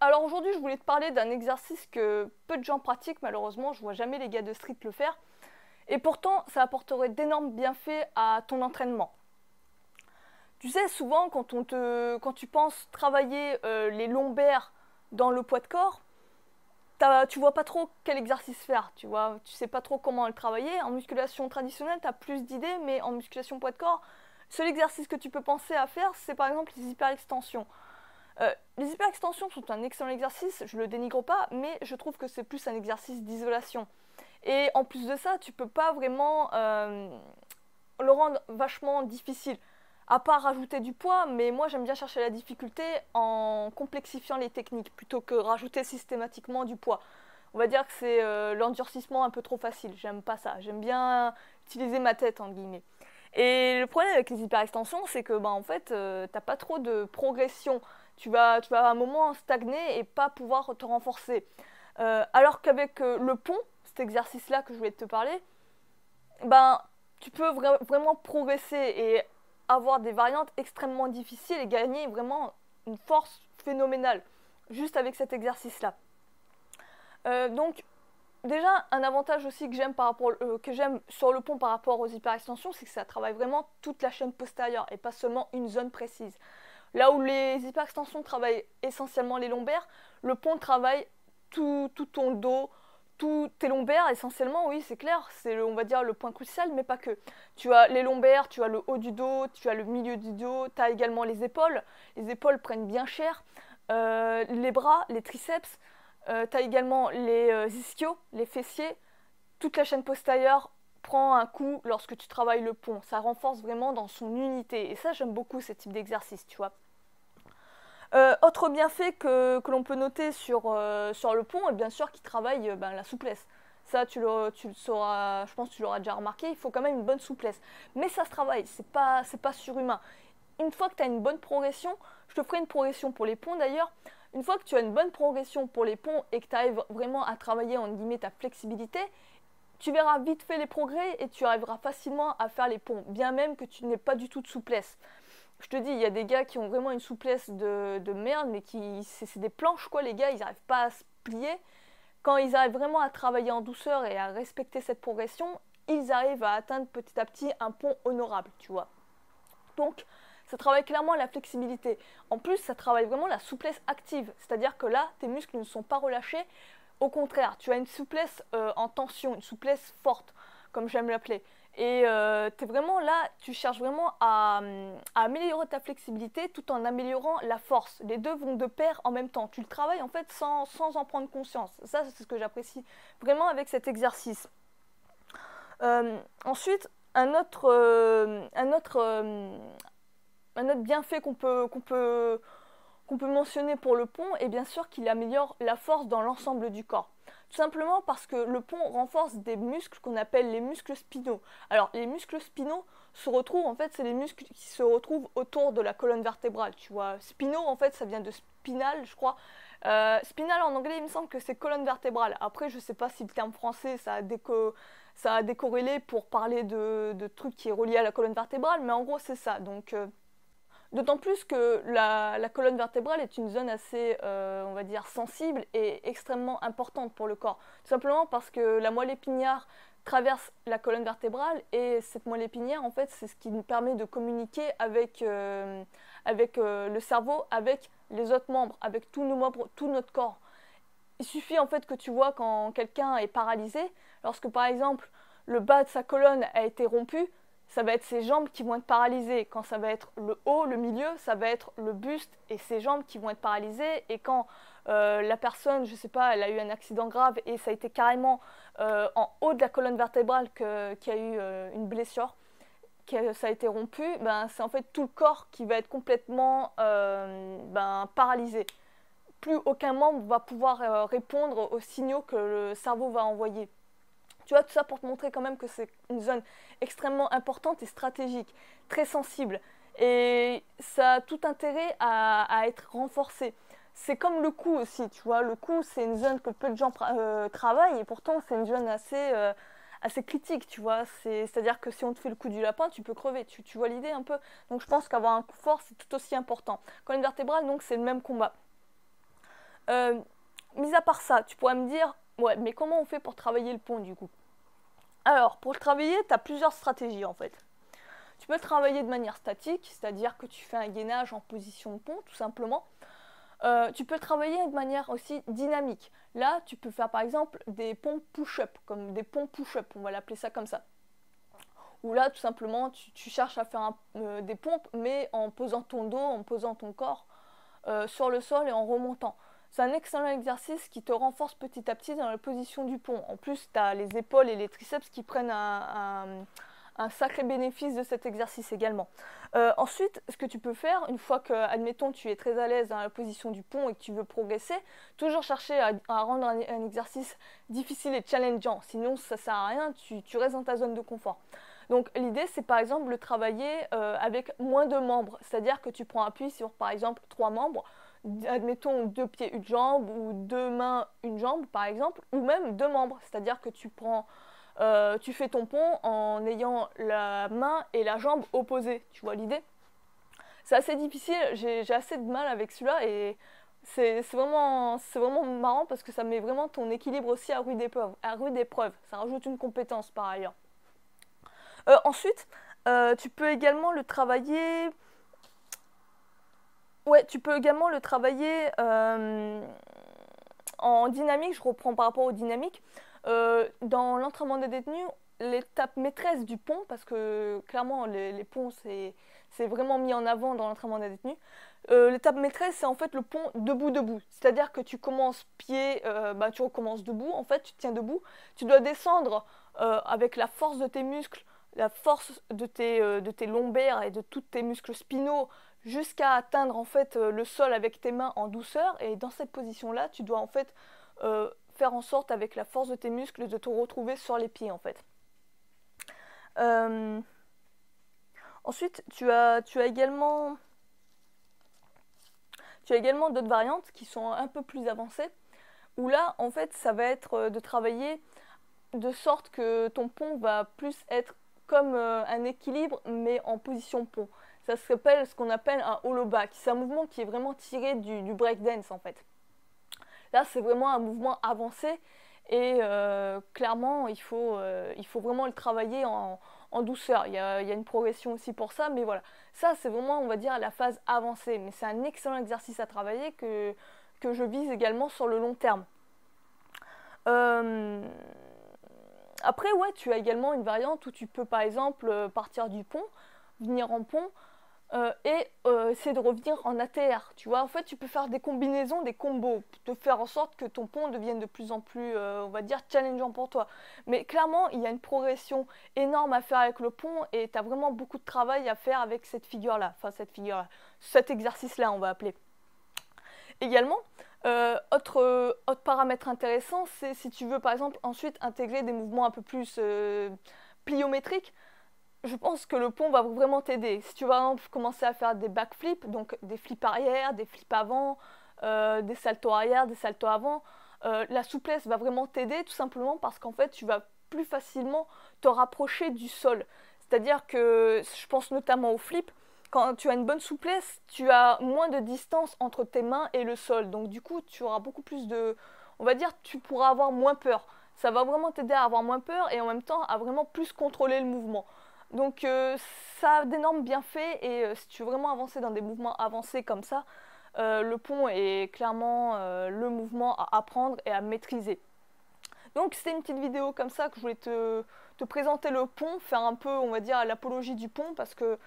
Alors aujourd'hui, je voulais te parler d'un exercice que peu de gens pratiquent, malheureusement, je vois jamais les gars de street le faire. Et pourtant, ça apporterait d'énormes bienfaits à ton entraînement. Tu sais, souvent, quand tu penses travailler les lombaires dans le poids de corps, tu vois pas trop quel exercice faire, tu vois, tu sais pas trop comment le travailler. En musculation traditionnelle, tu as plus d'idées, mais en musculation poids de corps, seul exercice que tu peux penser à faire, c'est par exemple les hyperextensions. Les hyperextensions sont un excellent exercice, je le dénigre pas, mais je trouve que c'est plus un exercice d'isolation. Et en plus de ça, tu peux pas vraiment le rendre vachement difficile. À part rajouter du poids, mais moi j'aime bien chercher la difficulté en complexifiant les techniques plutôt que rajouter systématiquement du poids. On va dire que c'est l'endurcissement un peu trop facile, j'aime pas ça, j'aime bien utiliser ma tête en guillemets. Et le problème avec les hyperextensions, c'est que en fait, t'as pas trop de progression. Tu vas à un moment stagner et pas pouvoir te renforcer. Alors qu'avec le pont, cet exercice-là que je voulais te parler, ben, tu peux vraiment progresser et avoir des variantes extrêmement difficiles et gagner vraiment une force phénoménale juste avec cet exercice-là. Donc, déjà, un avantage aussi que j'aime sur le pont par rapport aux hyperextensions, c'est que ça travaille vraiment toute la chaîne postérieure et pas seulement une zone précise. Là où les hyperextensions travaillent essentiellement les lombaires, le pont travaille tout ton dos, tous tes lombaires essentiellement, oui c'est clair, c'est on va dire le point crucial, mais pas que. Tu as les lombaires, tu as le haut du dos, tu as le milieu du dos, tu as également les épaules. Les épaules prennent bien cher, les bras, les triceps, tu as également les ischios, les fessiers. Toute la chaîne postérieure prend un coup lorsque tu travailles le pont. Ça renforce vraiment dans son unité. Et ça, j'aime beaucoup ce type d'exercice, tu vois. Autre bienfait que l'on peut noter sur le pont, et bien sûr, qui travaille la souplesse. Ça, tu le sauras, je pense que tu l'auras déjà remarqué, il faut quand même une bonne souplesse. Mais ça se travaille, c'est pas surhumain. Une fois que tu as une bonne progression, je te ferai une progression pour les ponts d'ailleurs, une fois que tu as une bonne progression pour les ponts et que tu arrives vraiment à travailler en guillemets ta flexibilité, tu verras vite fait les progrès et tu arriveras facilement à faire les ponts, bien même que tu n'aies pas du tout de souplesse. Je te dis, il y a des gars qui ont vraiment une souplesse de merde, mais c'est des planches quoi, les gars, ils n'arrivent pas à se plier. Quand ils arrivent vraiment à travailler en douceur et à respecter cette progression, ils arrivent à atteindre petit à petit un pont honorable, tu vois. Donc, ça travaille clairement la flexibilité. En plus, ça travaille vraiment la souplesse active, c'est-à-dire que là, tes muscles ne sont pas relâchés. Au contraire, tu as une souplesse en tension, une souplesse forte, comme j'aime l'appeler. Et tu es vraiment là, tu cherches vraiment à améliorer ta flexibilité tout en améliorant la force. Les deux vont de pair en même temps. Tu le travailles en fait sans en prendre conscience. Ça, c'est ce que j'apprécie vraiment avec cet exercice. Ensuite, un autre bienfait qu'on peut mentionner pour le pont est bien sûr qu'il améliore la force dans l'ensemble du corps. Tout simplement parce que le pont renforce des muscles qu'on appelle les muscles spinaux. Alors les muscles spinaux se retrouvent, en fait c'est les muscles qui se retrouvent autour de la colonne vertébrale, tu vois. Spinaux en fait ça vient de spinal je crois. Spinal en anglais il me semble que c'est colonne vertébrale. Après je sais pas si le terme français ça a décorrélé pour parler de trucs qui est relié à la colonne vertébrale, mais en gros c'est ça. Donc d'autant plus que la colonne vertébrale est une zone assez, on va dire, sensible et extrêmement importante pour le corps. Tout simplement parce que la moelle épinière traverse la colonne vertébrale et cette moelle épinière, en fait, c'est ce qui nous permet de communiquer avec le cerveau, avec les autres membres, avec tous nos membres, tout notre corps. Il suffit en fait que tu vois quand quelqu'un est paralysé, lorsque par exemple le bas de sa colonne a été rompu, ça va être ses jambes qui vont être paralysées. Quand ça va être le haut, le milieu, ça va être le buste et ses jambes qui vont être paralysées. Et quand la personne, je sais pas, elle a eu un accident grave et ça a été carrément en haut de la colonne vertébrale qu'il y a eu une blessure, que ça a été rompu, ben, c'est en fait tout le corps qui va être complètement paralysé. Plus aucun membre va pouvoir répondre aux signaux que le cerveau va envoyer. Tu vois, tout ça pour te montrer quand même que c'est une zone extrêmement importante et stratégique, très sensible. Et ça a tout intérêt à être renforcé. C'est comme le cou aussi, tu vois. Le cou, c'est une zone que peu de gens travaillent et pourtant c'est une zone assez critique, tu vois. C'est-à-dire que si on te fait le coup du lapin, tu peux crever. Tu vois l'idée un peu. Donc je pense qu'avoir un coup fort, c'est tout aussi important. Colonne vertébrale, donc c'est le même combat. Mis à part ça, tu pourrais me dire, ouais, mais comment on fait pour travailler le pont du coup? Alors, pour le travailler, tu as plusieurs stratégies en fait. Tu peux le travailler de manière statique, c'est-à-dire que tu fais un gainage en position de pont, tout simplement. Tu peux le travailler de manière aussi dynamique. Là, tu peux faire par exemple des ponts push-up, comme des ponts push-up, on va l'appeler ça comme ça. Ou là, tout simplement, tu cherches à faire des pompes, mais en posant ton dos, en posant ton corps sur le sol et en remontant. C'est un excellent exercice qui te renforce petit à petit dans la position du pont. En plus, tu as les épaules et les triceps qui prennent un sacré bénéfice de cet exercice également. Ensuite, ce que tu peux faire, une fois que, admettons, tu es très à l'aise dans la position du pont et que tu veux progresser, toujours chercher à rendre un exercice difficile et challengeant. Sinon, ça ne sert à rien, tu restes dans ta zone de confort. Donc l'idée, c'est par exemple de travailler avec moins de membres. C'est-à-dire que tu prends appui sur, par exemple, 3 membres, admettons 2 pieds, une jambe, ou 2 mains, une jambe, par exemple, ou même 2 membres. C'est-à-dire que tu fais ton pont en ayant la main et la jambe opposées. Tu vois l'idée? C'est assez difficile, j'ai assez de mal avec celui-là et c'est vraiment marrant parce que ça met vraiment ton équilibre aussi à rude épreuve. Ça rajoute une compétence par ailleurs. Ensuite, tu peux également le travailler. Ouais, tu peux également le travailler en dynamique. Je reprends par rapport aux dynamiques. Dans l'entraînement des détenus, l'étape maîtresse du pont, parce que clairement les ponts c'est vraiment mis en avant dans l'entraînement des détenus. L'étape maîtresse, c'est en fait le pont debout. C'est-à-dire que tu commences tu recommences debout. En fait, tu te tiens debout. Tu dois descendre avec la force de tes muscles, la force de tes lombaires et de tous tes muscles spinaux jusqu'à atteindre en fait le sol avec tes mains en douceur. Et dans cette position-là, tu dois en fait faire en sorte avec la force de tes muscles de te retrouver sur les pieds en fait. Ensuite, tu as également d'autres variantes qui sont un peu plus avancées, où là, en fait, ça va être de travailler de sorte que ton pont va plus être comme un équilibre, mais en position pont. Ça s'appelle ce qu'on appelle un hollow back. C'est un mouvement qui est vraiment tiré du breakdance, en fait. Là, c'est vraiment un mouvement avancé et clairement, il faut vraiment le travailler en douceur. Il y a une progression aussi pour ça, mais voilà. Ça, c'est vraiment, on va dire, la phase avancée. Mais c'est un excellent exercice à travailler que je vise également sur le long terme. Après, ouais, tu as également une variante où tu peux, par exemple, partir du pont, venir en pont, et essayer de revenir en ATR. Tu vois, en fait, tu peux faire des combinaisons, des combos, de faire en sorte que ton pont devienne de plus en plus, on va dire, challengeant pour toi. Mais clairement, il y a une progression énorme à faire avec le pont et tu as vraiment beaucoup de travail à faire avec cette figure-là. Enfin, cet exercice-là, on va appeler. Également, autre paramètre intéressant, c'est si tu veux, par exemple, ensuite intégrer des mouvements un peu plus pliométriques. Je pense que le pont va vraiment t'aider. Si tu vas par exemple commencer à faire des backflips, donc des flips arrière, des flips avant, des saltos arrière, des saltos avant, la souplesse va vraiment t'aider tout simplement parce qu'en fait tu vas plus facilement te rapprocher du sol. C'est-à-dire que je pense notamment au flip, quand tu as une bonne souplesse, tu as moins de distance entre tes mains et le sol. Donc du coup tu auras beaucoup plus de... On va dire tu pourras avoir moins peur. Ça va vraiment t'aider à avoir moins peur et en même temps à vraiment plus contrôler le mouvement. Donc ça a d'énormes bienfaits et si tu veux vraiment avancer dans des mouvements avancés comme ça, le pont est clairement le mouvement à apprendre et à maîtriser. Donc c'était une petite vidéo comme ça que je voulais te présenter le pont, faire un peu, on va dire, l'apologie du pont parce que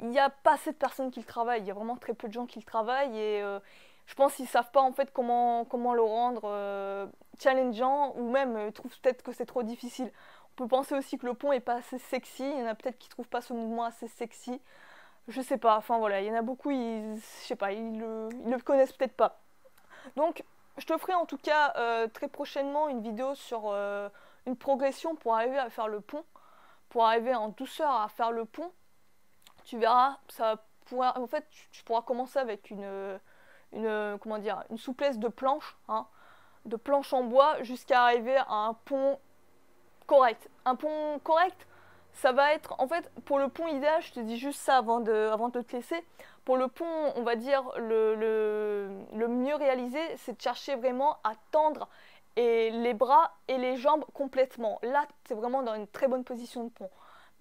il n'y a pas assez de personnes qui le travaillent, il y a vraiment très peu de gens qui le travaillent et je pense qu'ils ne savent pas en fait comment le rendre challengeant ou même ils trouvent peut-être que c'est trop difficile. On peut penser aussi que le pont est pas assez sexy, il y en a peut-être qui trouvent pas ce mouvement assez sexy. Je sais pas, enfin voilà, il y en a beaucoup, je sais pas, ils le connaissent peut-être pas. Donc je te ferai en tout cas très prochainement une vidéo sur une progression pour arriver à faire le pont, pour arriver en douceur à faire le pont. Tu verras, en fait tu pourras commencer avec comment dire, une souplesse de planche, hein, de planche en bois jusqu'à arriver à un pont correct. Un pont correct, ça va être, en fait, pour le pont idéal, je te dis juste ça avant de te laisser. Pour le pont, on va dire, le mieux réalisé, c'est de chercher vraiment à tendre et les bras et les jambes complètement. Là, tu es vraiment dans une très bonne position de pont.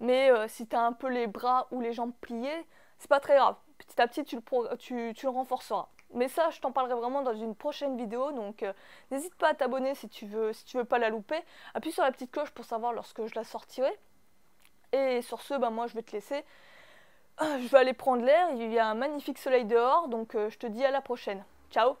Mais si tu as un peu les bras ou les jambes pliées, c'est pas très grave. Petit à petit, tu le renforceras. Mais ça, je t'en parlerai vraiment dans une prochaine vidéo. Donc, n'hésite pas à t'abonner si tu veux pas la louper. Appuie sur la petite cloche pour savoir lorsque je la sortirai. Et sur ce, moi, je vais te laisser. Je vais aller prendre l'air. Il y a un magnifique soleil dehors. Donc, je te dis à la prochaine. Ciao!